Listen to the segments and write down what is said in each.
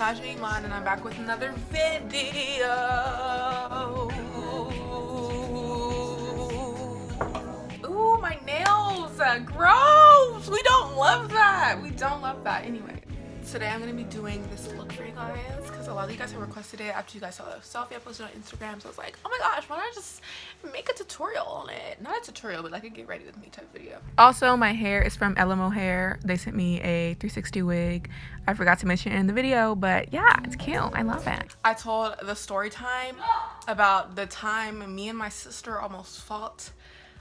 Pleasure Iman, and I'm back with another video. Ooh, my nails, gross. We don't love that. We don't love that. Anyway, today I'm gonna be doing this look for you guys because a lot of you guys have requested it after you guys saw the selfie I posted on Instagram. So I was like, oh my gosh, why don't I just make a tutorial on it? Not a tutorial, but like a get ready with me type video. Also, my hair is from Elemo Hair. They sent me a 360 wig. I forgot to mention it in the video, but yeah, it's cute. I love it. I told the story time about the time me and my sister almost fought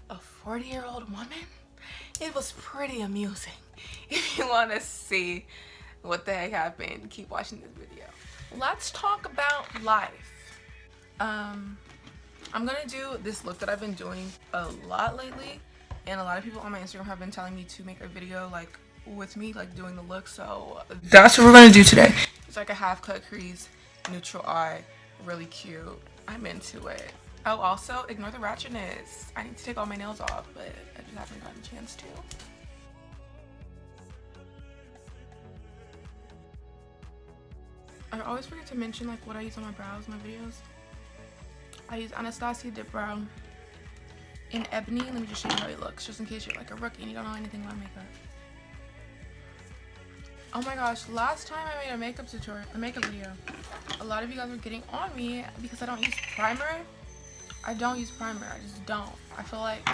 a 40-year-old woman. It was pretty amusing. If you want to see what the heck happened, keep watching this video. Let's talk about life. I'm gonna do this look that I've been doing a lot lately, and a lot of people on my Instagram have been telling me to make a video like with me, like doing the look, so that's what we're gonna do today. It's like a half cut crease, neutral eye, really cute. I'm into it. Oh, also ignore the ratchetness. I need to take all my nails off, but I just haven't gotten a chance to. I always forget to mention like what I use on my brows in my videos. I use Anastasia Dip Brow in Ebony. Let me just show you how it looks, just in case you're like a rookie and you don't know anything about makeup. Oh my gosh, last time I made a makeup tutorial, a makeup video, a lot of you guys were getting on me because I don't use primer. I don't use primer, I just don't. I feel like,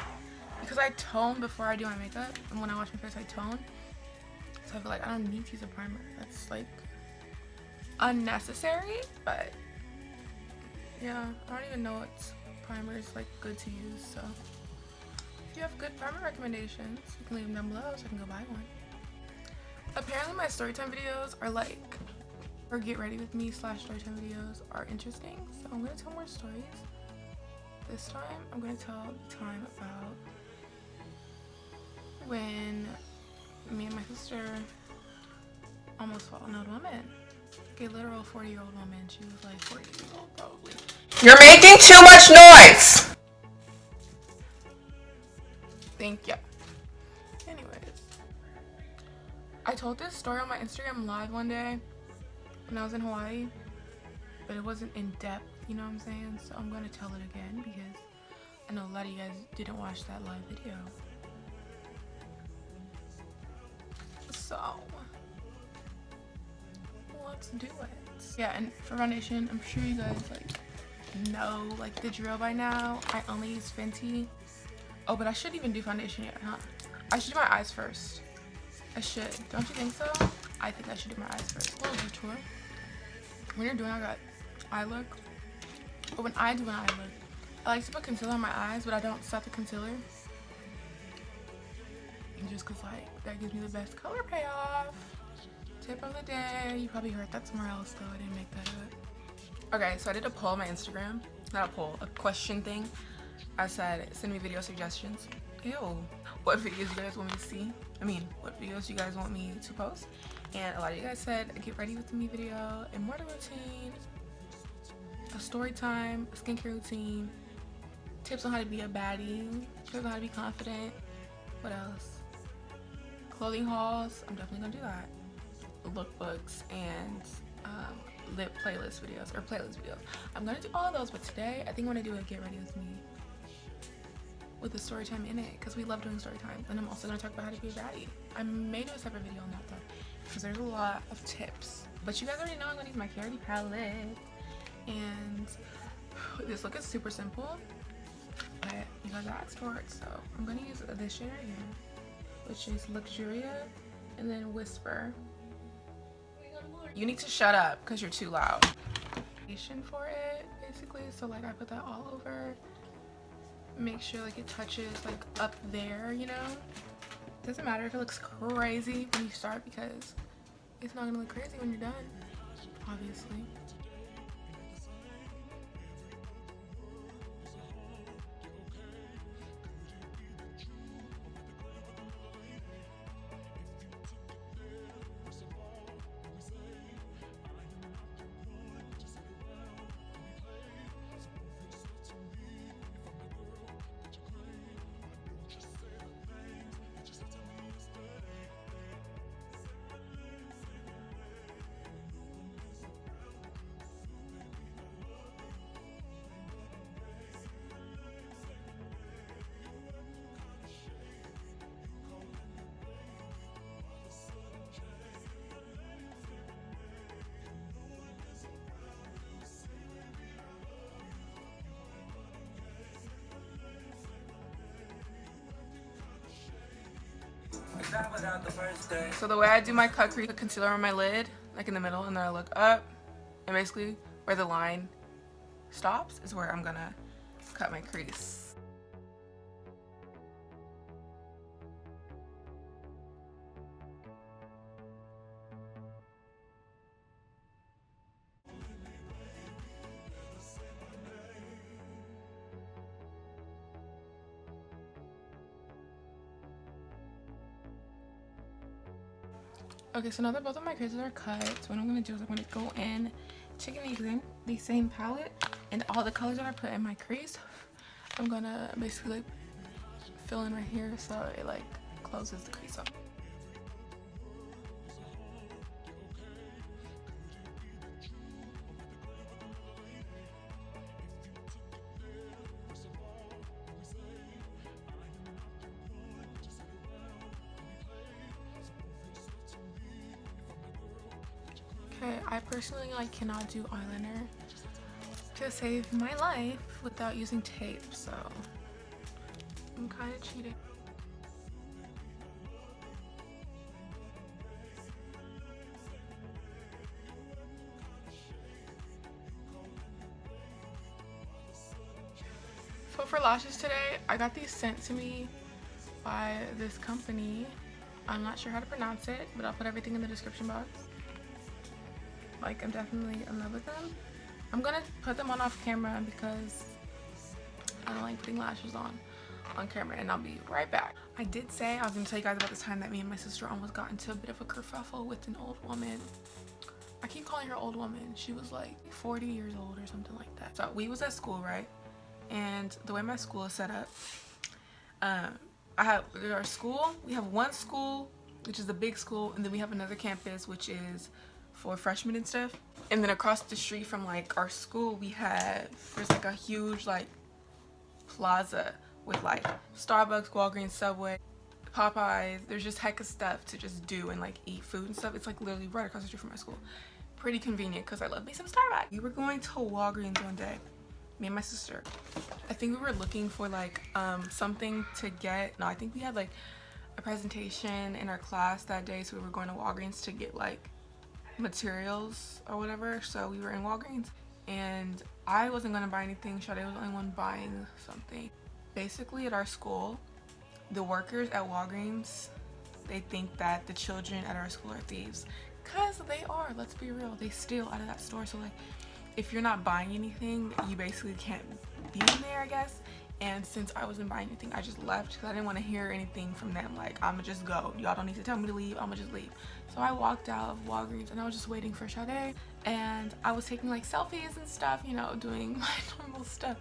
because I tone before I do my makeup, and when I wash my face I tone, so I feel like I don't need to use a primer. That's like unnecessary, but yeah, I don't even know what primer is like good to use, so if you have good primer recommendations, you can leave them down below so I can go buy one. Apparently my storytime videos are like, or get ready with me / storytime videos are interesting, so I'm gonna tell more stories. This time I'm gonna tell the time about when me and my sister almost fought an old woman. A literal 40-year-old woman. She was like 40 years old probably. You're making too much noise! Thank you. Anyways, I told this story on my Instagram live one day when I was in Hawaii, but it wasn't in depth, you know what I'm saying? So I'm gonna tell it again because I know a lot of you guys didn't watch that live video. So let's do it. Yeah, and for foundation, I'm sure you guys like know like the drill by now. I only use Fenty. Oh, but I shouldn't even do foundation yet, huh? I should do my eyes first. I should. Don't you think so? I think I should do my eyes first. Oh, tour. When you're doing like eye look, but when I do an eye look, I like to put concealer on my eyes, but I don't set the concealer. Just cause like that gives me the best color payoff. Tip of the day. You probably heard that somewhere else though. I didn't make that up. Okay, so I did a poll on my Instagram. Not a poll, a question thing. I said, send me video suggestions. Ew. What videos you guys want me to see? I mean, what videos you guys want me to post? And a lot of you guys said a get ready with me video, a morning routine, a story time, a skincare routine, tips on how to be a baddie, tips on how to be confident. What else? Clothing hauls. I'm definitely gonna do that. Lookbooks and lip playlist videos or playlist videos. I'm gonna do all of those, but today I think I'm gonna do a get ready with me with a story time in it because we love doing story time. And I'm also gonna talk about how to be a baddie. I may do a separate video on that though because there's a lot of tips. But you guys already know I'm gonna use my Clarity palette, and this look is super simple, but you guys asked for it, so I'm gonna use this shade right here, which is Luxuria, and then Whisper. You need to shut up because you're too loud. For it basically, so like I put that all over, make sure like it touches like up there, you know. Doesn't matter if it looks crazy when you start because it's not gonna look crazy when you're done, obviously. So the way I do my cut crease, the concealer on my lid, like in the middle, and then I look up, and basically where the line stops is where I'm gonna cut my crease. Okay, so now that both of my creases are cut, so what I'm gonna do is I'm gonna go in, taking the same palette, and all the colors that I put in my crease, I'm gonna basically like fill in right here so it like closes the crease up. Okay, I personally like cannot do eyeliner to save my life without using tape, so I'm kind of cheating. So for lashes today, I got these sent to me by this company. I'm not sure how to pronounce it, but I'll put everything in the description box. Like, I'm definitely in love with them. I'm gonna put them on off camera because I don't like putting lashes on camera, and I'll be right back. I did say I was gonna tell you guys about the time that me and my sister almost got into a bit of a kerfuffle with an old woman. I keep calling her old woman. She was like 40 years old or something like that. So we was at school, right? And the way my school is set up, our school, we have one school, which is the big school, and then we have another campus, which is for freshmen and stuff. And then across the street from like our school, there's like a huge like plaza with like Starbucks, Walgreens, Subway, Popeyes. There's just heck of stuff to just do and like eat food and stuff. It's like literally right across the street from my school. Pretty convenient because I love me some Starbucks. We were going to Walgreens one day, me and my sister. I think we were looking for like something to get. No, I think we had like a presentation in our class that day, so we were going to Walgreens to get like materials or whatever. So we were in Walgreens and I wasn't gonna buy anything. Sade was the only one buying something. Basically at our school, the workers at Walgreens, they think that the children at our school are thieves, because they are. Let's be real, they steal out of that store. So like if you're not buying anything, you basically can't be in there, I guess. And since I wasn't buying anything, I just left because I didn't want to hear anything from them. Like, I'ma just go. Y'all don't need to tell me to leave. I'ma just leave. So I walked out of Walgreens and I was just waiting for Sade. And I was taking like selfies and stuff, you know, doing my normal stuff,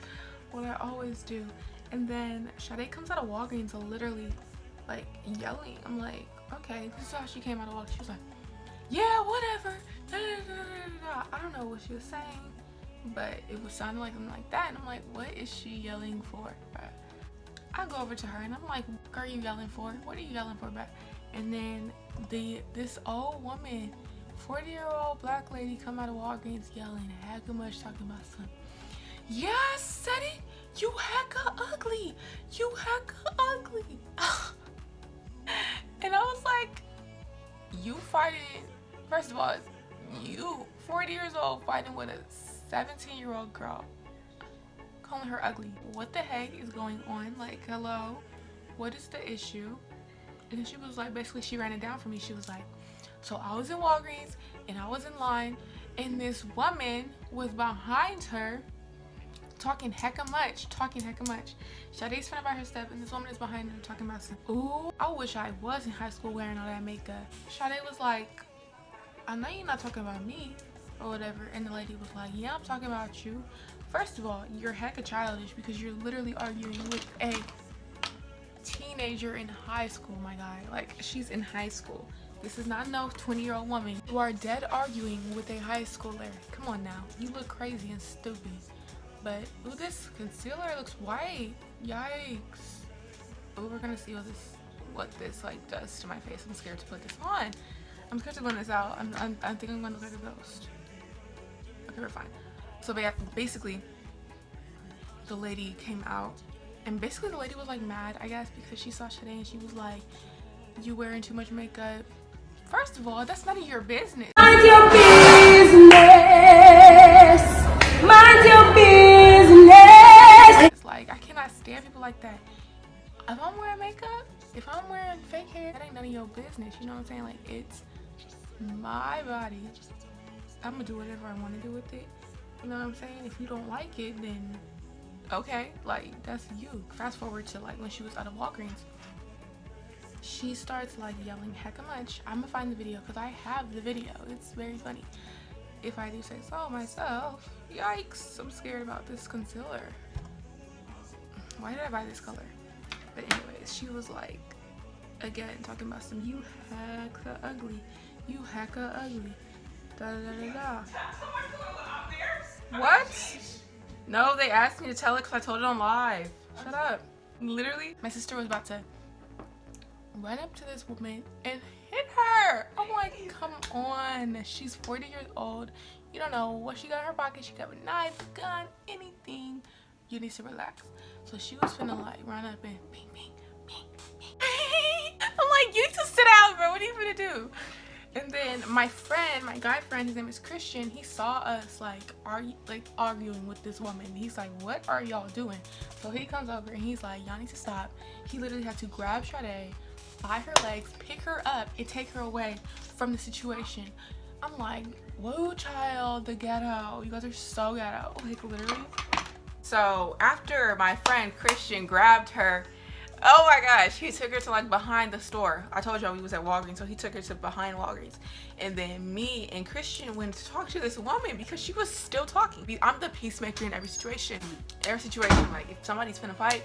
what I always do. And then Sade comes out of Walgreens literally like yelling. I'm like, okay, this is how she came out of Walgreens. She was like, yeah, whatever. Da, da, da, da, da. I don't know what she was saying, but it was sounding like something like that. And I'm like, what is she yelling for? I go over to her and I'm like, what are you yelling for? What are you yelling for, bruh? And then this old woman, 40-year-old black lady, come out of Walgreens yelling hecka much, talking about something. Yeah, I said it. You hecka ugly. You hecka ugly. And I was like, you fighting, first of all, you 40 years old fighting with a 17-year-old girl, calling her ugly. What the heck is going on? Like, hello, what is the issue? And then she was like, basically she ran it down for me. She was like, so I was in Walgreens and I was in line and this woman was behind her talking hecka much. Sade's finna buy her stuff and this woman is behind her talking about some, ooh, I wish I was in high school wearing all that makeup. Sade was like, I know you're not talking about me or whatever. And the lady was like, yeah, I'm talking about you. First of all, you're hecka childish because you're literally arguing with a teenager in high school, my guy. Like, she's in high school. This is not no 20-year-old woman. You are dead arguing with a high schooler. Come on now. You look crazy and stupid. But, ooh, this concealer looks white. Yikes. Ooh, we're gonna see what this like does to my face. I'm scared to put this on. I'm scared to blend this out. I think I'm gonna look like a ghost. Okay, we're fine. So basically, the lady came out, and basically the lady was like mad, I guess, because she saw Sade and she was like, you wearing too much makeup. First of all, that's none of your business. Mind your business. Mind your business. It's like, I cannot stand people like that. If I'm wearing makeup, if I'm wearing fake hair, that ain't none of your business. You know what I'm saying? Like, it's my body. I'm gonna do whatever I want to do with it. You know what I'm saying? If you don't like it, then okay, like, that's you. Fast forward to like when she was out of Walgreens. She starts like yelling hecka much. I'm gonna find the video because I have the video. It's very funny. If I do say so myself. Yikes, I'm scared about this concealer. Why did I buy this color? But anyways, she was like, again, talking about some you hecka ugly. You hecka ugly. Da da da da da. What? No, they asked me to tell it because I told it on live. Shut up. Literally, my sister was about to run up to this woman and hit her. I'm like, come on. She's 40 years old. You don't know what she got in her pocket. She got a knife, gun, anything. You need to relax. So she was finna like run up and ping, ping, ping, ping. I'm like, you need to sit down, bro. What are you gonna do? And then my friend, my guy friend, his name is Christian, he saw us like arguing with this woman. He's like, what are y'all doing? So he comes over and he's like, y'all need to stop. He literally had to grab Sade by her legs, pick her up, and take her away from the situation. I'm like, whoa, child, the ghetto. You guys are so ghetto. Like, literally. So after my friend Christian grabbed her, oh my gosh, he took her to like behind the store. I told y'all we was at Walgreens, so he took her to behind Walgreens. And then me and Christian went to talk to this woman because she was still talking. I'm the peacemaker in every situation. Every situation, like if somebody's finna fight,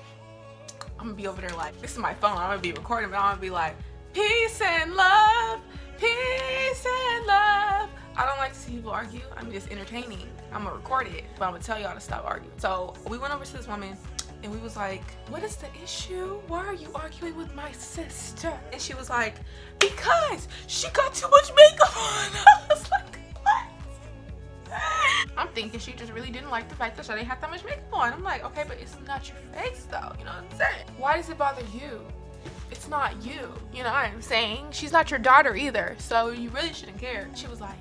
I'm gonna be over there like, this is my phone, I'm gonna be recording, but I'm gonna be like, peace and love, peace and love. I don't like to see people argue. I'm just entertaining. I'm gonna record it, but I'm gonna tell y'all to stop arguing. So we went over to this woman and we was like, what is the issue? Why are you arguing with my sister? And she was like, because she got too much makeup on. I was like, what? I'm thinking she just really didn't like the fact that Sade had that much makeup on. I'm like, okay, but it's not your face though, you know what I'm saying? Why does it bother you? It's not you, you know what I'm saying? She's not your daughter either, so you really shouldn't care. She was like,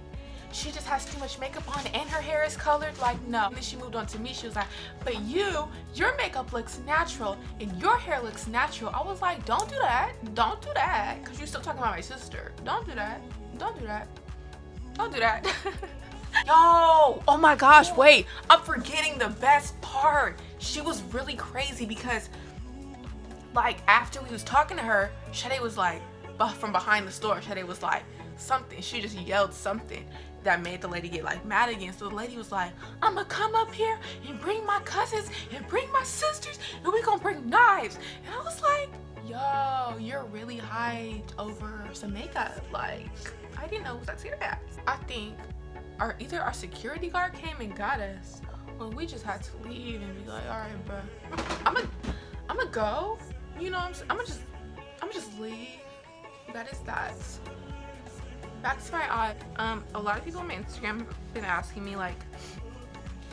she just has too much makeup on and her hair is colored. Like, no. And then she moved on to me. She was like, but your makeup looks natural and your hair looks natural. I was like, don't do that. Don't do that. Because you're still talking about my sister. Don't do that. Don't do that. Don't do that. Yo, oh my gosh, wait. I'm forgetting the best part. She was really crazy because, like, after we was talking to her, Sade was like, from behind the store, Sade was like, something. She just yelled something that made the lady get like mad again. So the lady was like, I'm gonna come up here and bring my cousins and bring my sisters and we gonna bring knives. And I was like, yo, you're really hyped over some makeup. Like, I didn't know it was that serious. I think either our security guard came and got us or we just had to leave and be like, all right, bro, I'm gonna go, you know what I'm saying? I'm gonna just leave. That is that. Back to my eye. A lot of people on my Instagram have been asking me like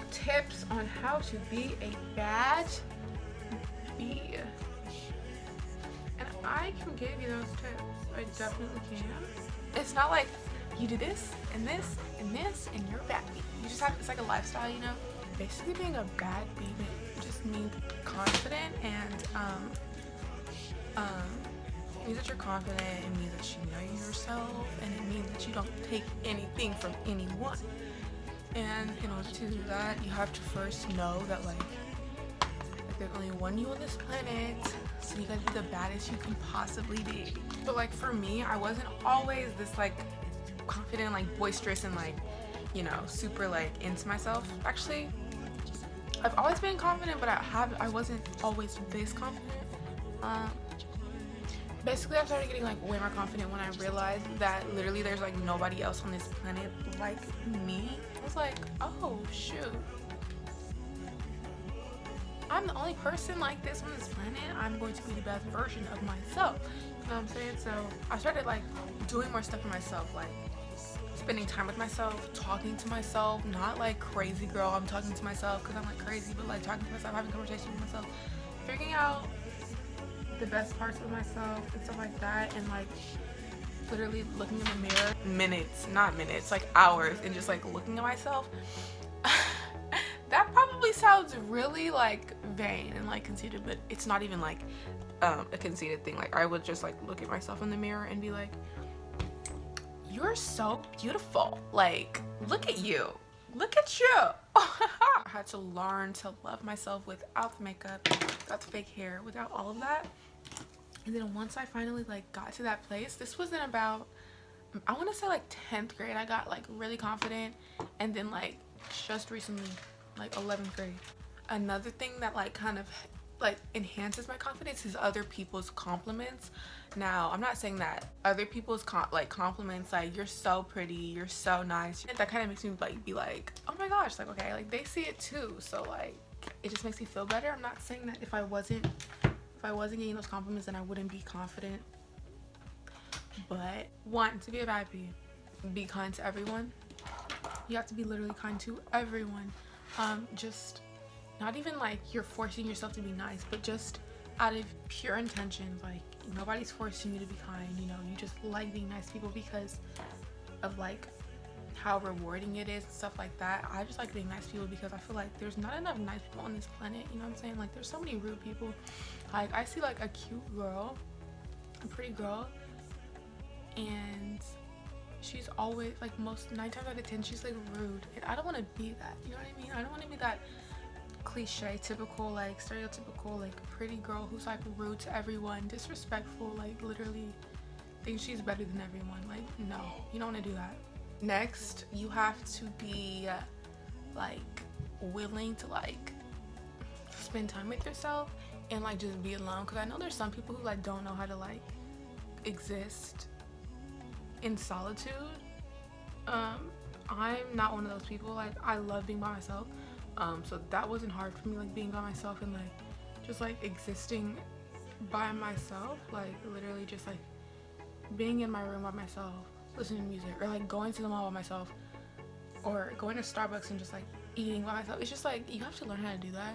tips on how to be a bad bee. And I can give you those tips. I definitely can. It's not like you do this and this and this and you're a bad bee. You just have, it's like a lifestyle, you know? Basically being a bad bee just means confident and it means that you're confident, it means that you know yourself, and it means that you don't take anything from anyone. And in order to do that, you have to first know that like there's only one you on this planet, so you gotta be the baddest you can possibly be. But like for me, I wasn't always this like confident, like boisterous and like, you know, super like into myself. Actually, I've always been confident, but I wasn't always this confident. Basically, I started getting like way more confident when I realized that literally there's like nobody else on this planet like me. I was like, oh shoot, I'm the only person like this on this planet. I'm going to be the best version of myself. You know what I'm saying? So I started like doing more stuff for myself, like spending time with myself, talking to myself, not like crazy girl, I'm talking to myself because I'm like crazy, but like talking to myself, having conversations with myself, figuring out the best parts of myself and stuff like that, and like literally looking in the mirror minutes, not minutes, like hours, and just like looking at myself. That probably sounds really like vain and like conceited, but it's not even like a conceited thing. Like I would just like look at myself in the mirror and be like, you're so beautiful, like look at you, look at you. I had to learn to love myself without the makeup, without the fake hair, without all of that. And then once I finally like got to that place, this wasn't about, I want to say like 10th grade, I got like really confident. And then like just recently, like 11th grade, another thing that like kind of like enhances my confidence is other people's compliments. Now I'm not saying that other people's compliments, like you're so pretty, you're so nice, that kind of makes me like be like, oh my gosh, like okay, like they see it too, so like it just makes me feel better. I'm not saying that if I wasn't getting those compliments then I wouldn't be confident, but one, to be a bad bee, be kind to everyone. You have to be literally kind to everyone. Just not even like you're forcing yourself to be nice, but just out of pure intentions. Like nobody's forcing you to be kind, you know, you just like being nice to people because of like how rewarding it is and stuff like that. I just like being nice to people because I feel like there's not enough nice people on this planet, you know what I'm saying? Like there's so many rude people. Like I see like a cute girl, a pretty girl, and she's always like, most 9 times out of 10 she's like rude, and I don't want to be that, you know what I mean? I don't want to be that cliche, typical, like stereotypical like pretty girl who's like rude to everyone, disrespectful, like literally thinks she's better than everyone. Like no, you don't want to do that. Next, you have to be like willing to like spend time with yourself and like just be alone, because I know there's some people who like don't know how to like exist in solitude. I'm not one of those people. Like I love being by myself, so that wasn't hard for me, like being by myself and like just like existing by myself, like literally just like being in my room by myself, listening to music, or like going to the mall by myself, or going to Starbucks and just like eating by myself. It's just like you have to learn how to do that.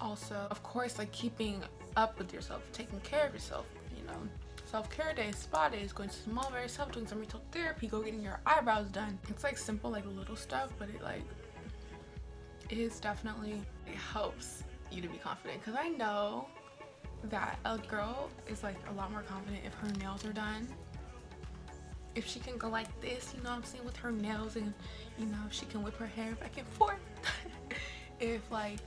Also, of course, like keeping up with yourself, taking care of yourself, you know, self-care days, spa days, going to the mall by yourself, doing some retail therapy, go getting your eyebrows done. It's like simple, like little stuff, but it like is definitely, it helps you to be confident, because I know that a girl is like a lot more confident if her nails are done, if she can go like this, you know what I'm saying, with her nails, and you know, if she can whip her hair back and forth. If like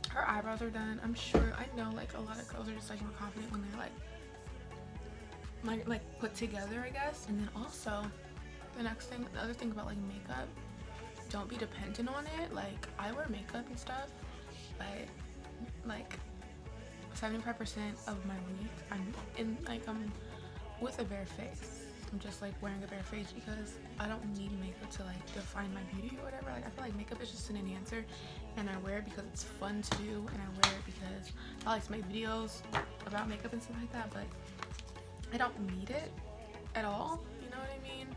her eyebrows are done, I'm sure, I know like a lot of girls are just like more confident when they're like put together, I guess. And then also the other thing about like makeup, don't be dependent on it. Like I wear makeup and stuff, but like 75% of my week I'm with a bare face. I'm just like wearing a bare face because I don't need makeup to like define my beauty or whatever. Like I feel like makeup is just an enhancer, and I wear it because it's fun to do, and I wear it because I like to make videos about makeup and stuff like that, but I don't need it at all, you know what I mean?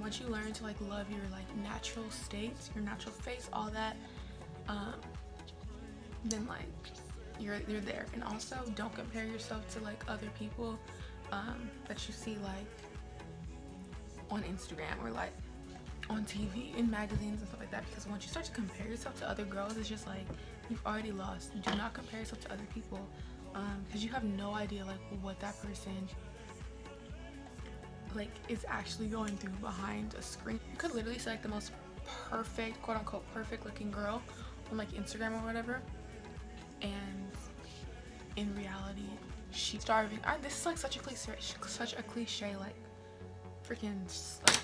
Once you learn to like love your like natural states, your natural face, all that, then like you're there. And also don't compare yourself to like other people that you see like on Instagram or like on TV, in magazines and stuff like that, because once you start to compare yourself to other girls, it's just like you've already lost. Do not compare yourself to other people, because you have no idea like what that person like is actually going through behind a screen. You could literally see like the most perfect, quote unquote perfect looking girl on like Instagram or whatever, and in reality she's starving. This is like such a cliche like freaking like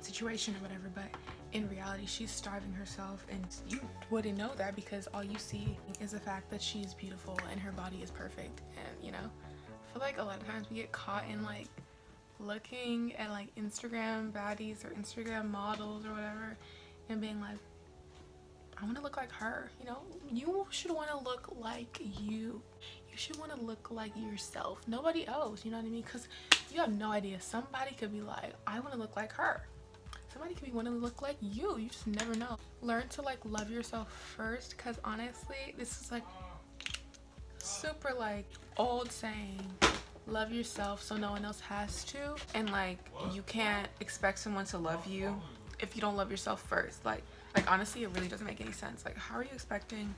situation or whatever, but in reality she's starving herself, and you wouldn't know that because all you see is the fact that she's beautiful and her body is perfect. And you know, I feel like a lot of times we get caught in like looking at like Instagram baddies or Instagram models or whatever and being like, I want to look like her. You know, you should want to look like you should want to look like yourself, nobody else, you know what I mean? Because you have no idea, somebody could be like, I want to look like her. Somebody could be wanting to look like you just never know. Learn to like love yourself first, because honestly this is like super like old saying, love yourself so no one else has to. And like, you can't expect someone to love you if you don't love yourself first. Like honestly, it really doesn't make any sense. Like, how are you expecting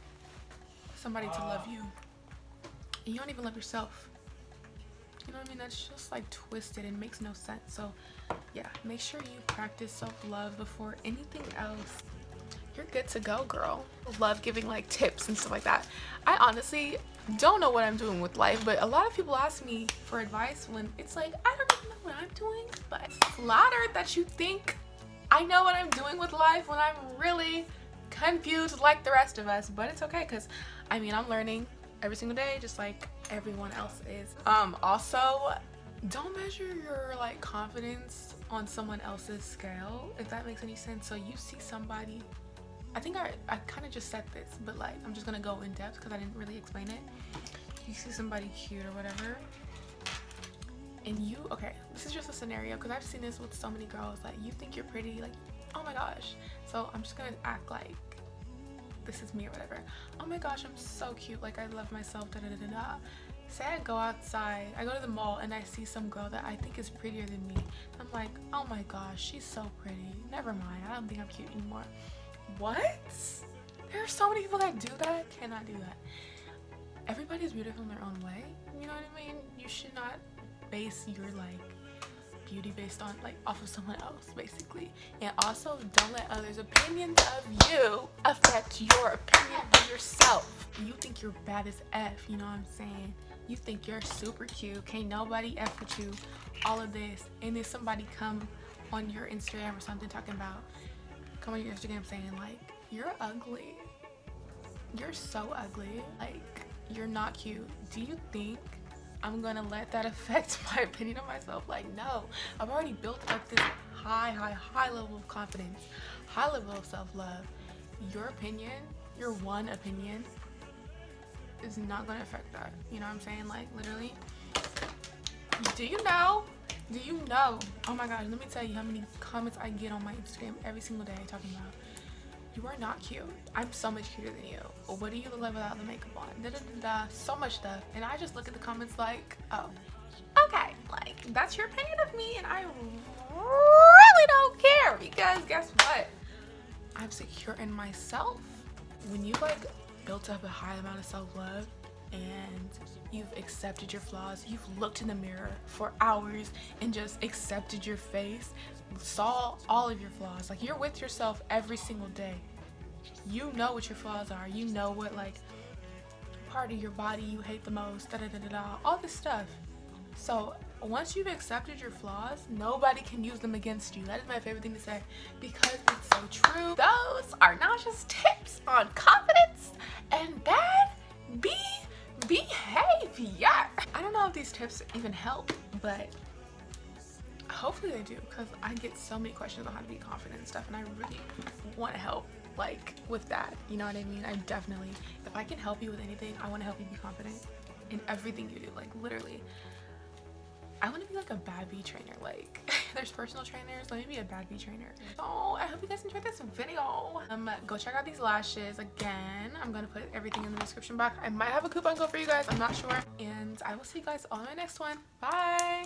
somebody to love you and you don't even love yourself? You know what I mean? That's just like twisted and makes no sense. So yeah, make sure you practice self-love before anything else. You're good to go, girl. Love giving like tips and stuff like that. I honestly don't know what I'm doing with life, but a lot of people ask me for advice when it's like, I don't even know what I'm doing. But I'm flattered that you think I know what I'm doing with life when I'm really confused like the rest of us. But it's okay, because I mean, I'm learning every single day just like everyone else is. Also, don't measure your like confidence on someone else's scale, if that makes any sense. So you see somebody, I think I kind of just said this, but like I'm just gonna go in depth because I didn't really explain it. You see somebody cute or whatever, and you, okay, this is just a scenario because I've seen this with so many girls. Like, you think you're pretty, like, oh my gosh. So I'm just gonna act like this is me or whatever. Oh my gosh, I'm so cute, like I love myself, da da da da da. Say I go outside, I go to the mall and I see some girl that I think is prettier than me. I'm like, oh my gosh, she's so pretty. Never mind, I don't think I'm cute anymore. What? There are so many people that do that. Cannot do that. Everybody's beautiful in their own way. You know what I mean? You should not base your like beauty based on like off of someone else, basically. And also, don't let others' opinions of you affect your opinion of yourself. You think you're bad as F, you know what I'm saying? You think you're super cute, can't nobody F with you, all of this, and then somebody come on your Instagram or something talking about, come on your Instagram saying like, you're ugly, you're so ugly, like you're not cute. Do you think I'm gonna let that affect my opinion of myself? Like, no. I've already built up this high level of confidence, high level of self-love. Your opinion, your one opinion, is not gonna affect that. You know what I'm saying? Like, literally. Do you know? Do you know? Oh my gosh, let me tell you how many comments I get on my Instagram every single day talking about, you are not cute. I'm so much cuter than you. What do you look like without the makeup on? Da, da, da, da. So much stuff. And I just look at the comments like, oh, okay, like that's your opinion of me and I really don't care, because guess what? I'm secure in myself. When you've like built up a high amount of self-love and you've accepted your flaws, you've looked in the mirror for hours and just accepted your face, saw all of your flaws, like you're with yourself every single day, you know what your flaws are, you know what like part of your body you hate the most, da da da da da, all this stuff. So once you've accepted your flaws, nobody can use them against you. That is my favorite thing to say, because it's so true. Those are not just tips on confidence and bad behavior. I don't know if these tips even help, but hopefully they do, because I get so many questions on how to be confident and stuff, and I really want to help like with that, you know what I mean? I definitely, if I can help you with anything, I want to help you be confident in everything you do. Like literally, I want to be like a baddie trainer. Like there's personal trainers, let me be a baddie trainer. So I hope you guys enjoyed this video. Go check out these lashes again. I'm gonna put everything in the description box. I might have a coupon code for you guys, I'm not sure, and I will see you guys on my next one. Bye.